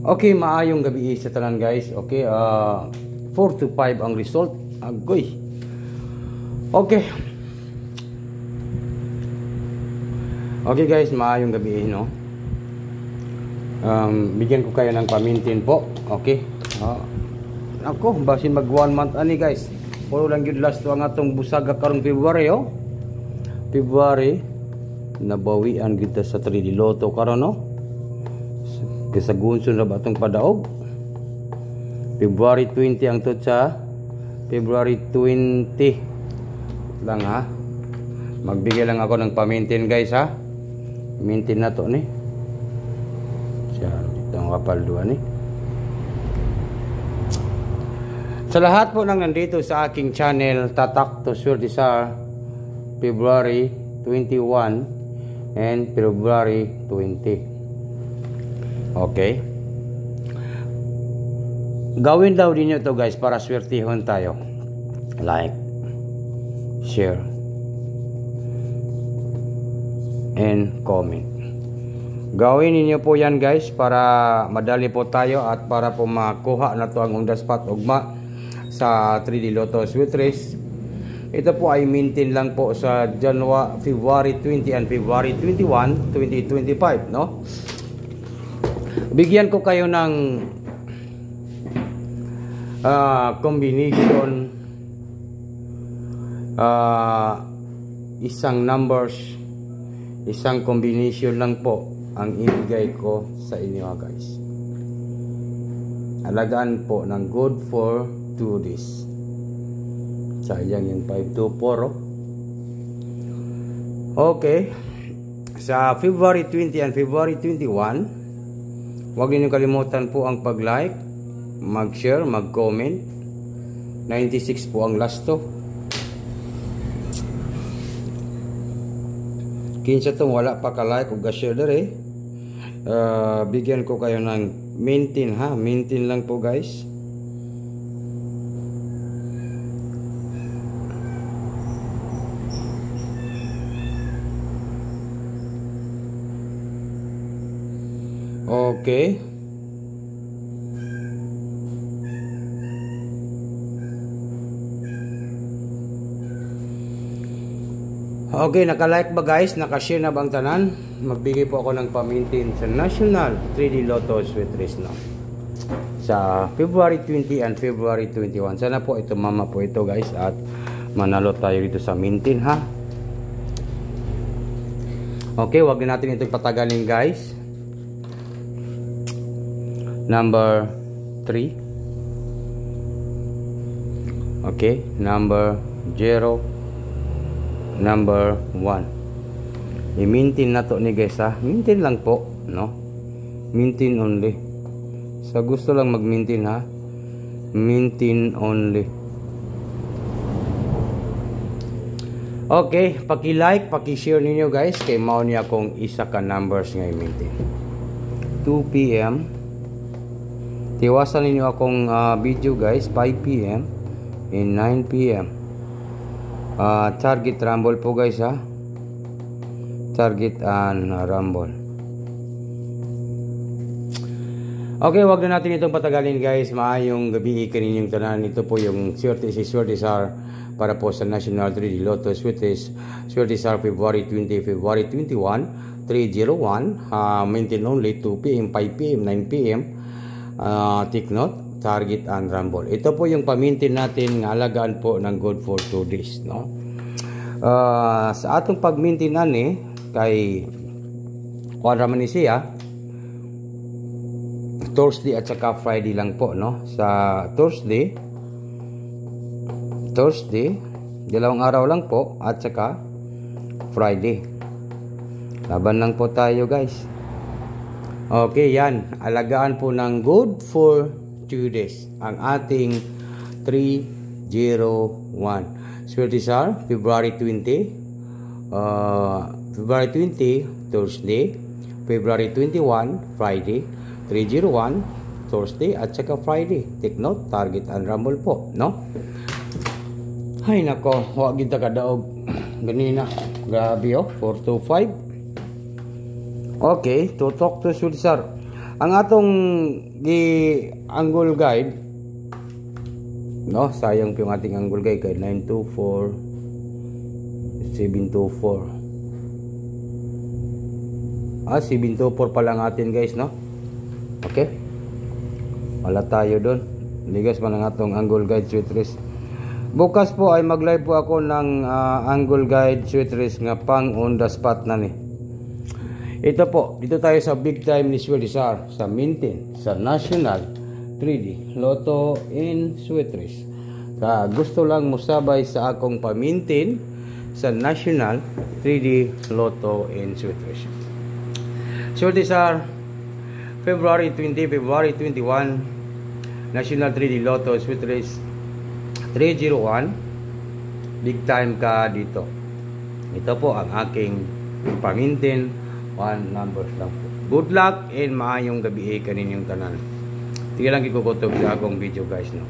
Okay, maayong gabi sa tanan guys. Okay, 4 to 5 ang result. Agoy. Okay. Okay guys, maayong gabi no. Bigyan ko kayo ng pamintin po. Okay. Ako, basin mag 1 month ani guys. Puro lang gyud last to ang atong busaga karong February oh. February nabawian kita sa 3D Lotto karon no. Kasagunson na ba itong padaog? February 20 ang to sa February 20 lang ha. Magbigay lang ako ng pamintin guys ha. Mintin na to ni. Siya dito ang kapalduan ni. Sa lahat po nang nandito sa aking channel Tatak to Swerte sa February 21 and February 20. Okay. Gawin daw din nyo to guys para swertihon tayo. Like, share, and comment. Gawin niyo po yan guys para madali po tayo at para po makuha na to ang on the spot ugma sa 3D Lotto Sweet Race. Ito po ay mintin lang po sa February 20 and February 21, 2025 no. Bigyan ko kayo ng combination, isang numbers, isang combination lang po ang ibigay ko sa inyo guys. Alagaan po ng good for 2 days. Sayang yung 524 Okay. Sa February 20 and February 21 huwag niyo kalimutan po ang pag-like, mag-share, mag-comment. 96 po ang last to. Kinsa tong wala pa ka-like o ka-share dere. Bigyan ko kayo ng mintin ha. Mintin lang po guys. Okay. Okay, naka-like ba guys? Naka-share na bang tanan? Magbigay po ako ng pamintin sa National 3D Lotto Sweet Race no. Sa February 20 and February 21. Sana po ito mama po ito guys at manalo tayo dito sa mintin ha. Okay, wag na natin itong patagalin guys. Number 3. Okay, number 0, number 1. I-mintin na to ni guys ha. Mintin lang po, no? Mintin only. Sa gusto lang mag-mintin ha. Mintin only. Okay, paki-like, paki-share ninyo guys kay mao niya kung isa ka numbers nga i-mintin. 2 PM Tiwasan ninyo akong video guys 5 PM and 9 PM. Target rumble po guys ha. Target and rumble. Okay, wag na natin itong patagalin guys. Maayong gabi kaninyong tanan. Ito po yung Swerte Sar para po sa National 3D Lotto Swerte Sar February 20, February 21, 301. Maintain only 2 PM, 5 PM, 9 PM. Take note, target and rumble. Ito po yung pamintin natin nga alagaan po ng good for 2 days no. Sa atong pagmintin ani kay kuadra man ni siya Thursday at saka Friday lang po no. Sa Thursday dalawang araw lang po at saka Friday. Laban lang po tayo guys. Okay, yan. Alagaan po ng good for 2 days. Ang ating 301. Swerte Sar, February 20. February 20, Thursday. February 21, Friday. 301, Thursday at saka Friday. Take note, target and rumble po, no? Ay nako, huwag kita kadaog. Ganina, grabe oh, 425. Okay, tutok to Swerte Sar. Ang atong angle guide, no, sayang po yung ating angle guide kay 924 724. 724 pa lang atin guys, no? Okay, wala tayo doon. Ligas man ang atong angle guide sweet wrist. Bukas po ay mag-live po ako ng angle guide sweet wrist nga pang on the spot na ni. Ito po, dito tayo sa big time ni Swerte Sar sa Mintin, sa National 3D Lotto in sweet wrist. Gusto lang mo sabay sa akong pamintin sa National 3D Lotto in sweet wrist. Swerte Sar, February 20, February 21, National 3D Lotto sweet wrist 301. Big time ka dito. Ito po ang aking pamintin. 1 numbers lang po. Good luck and maayong gabi kaninyong tanan. Tingnan lang kikukutob sa akong video guys, no.